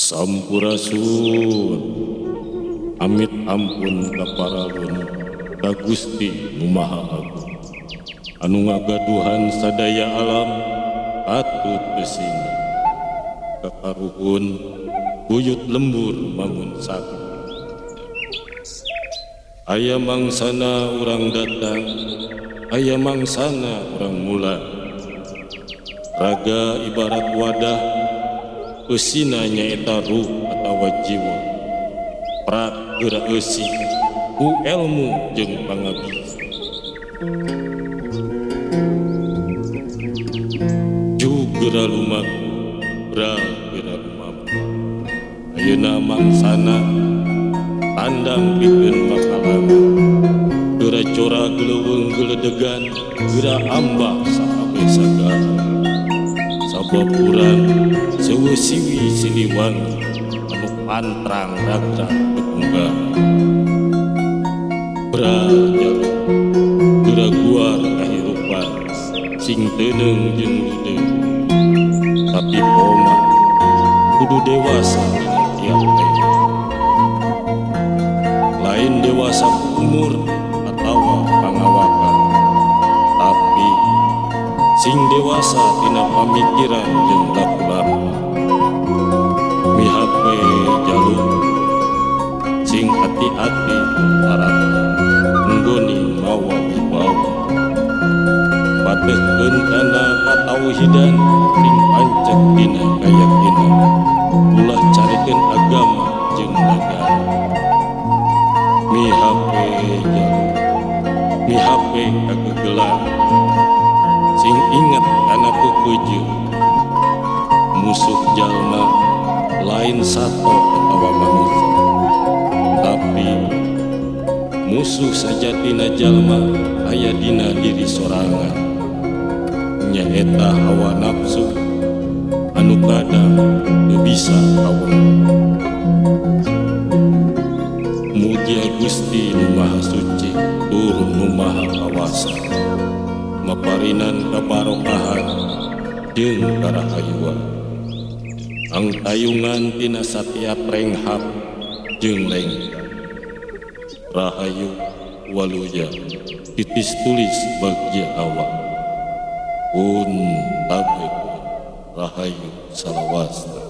Sampurasun amit ampun kaparalun ka Gusti Nu Maha Agung anu ngagaduhan sadaya alam patut besina kakaruhun buyut lembur mangun satu aya mangsana urang datang aya mangsana urang mula raga ibarat wadah eusina nyaeta ruh atawa jiwa prak geura eusi ku elmu jeung pangabdi geura lumaku geura lumaku ayeuna mangsana tandang pikeun makalangan geura cora geleuweung geledegan geura ambak sahabe sagala sabab urang seueuh-siwi siliwangi anu pantrang ragrag tetunggal brajaluk geura guar kahirupan sing teuneng jeung ludeung tapi koma kudu dewasa tiap teh lain dewasa umur atau pangawakan tapi sing dewasa tina pamikiran jeung laku-laku mihape jaluk sing hati-hati parat nggoni mawa wibawa pateukeun kana katauhidan sing pancet dina kayakinan ulah carikeun agama jeung nagara mihape jaluk mihape kagegelan sing inget kana pupujeun musuh jalma lain sato atawa manusia tapi musuh sajatina jalma aya dina diri sorangan nyaeta hawa nafsu anu kadang teu bisa kawen mugia Gusti Nu Maha Suci tur Nu Maha Kawasa maparinan kabarokahan jeung karahayuan angtayungan tina satiap renghap jeung lengkap rahayu waluya titis tulis bagja awak pun tabek rahayu salawasta.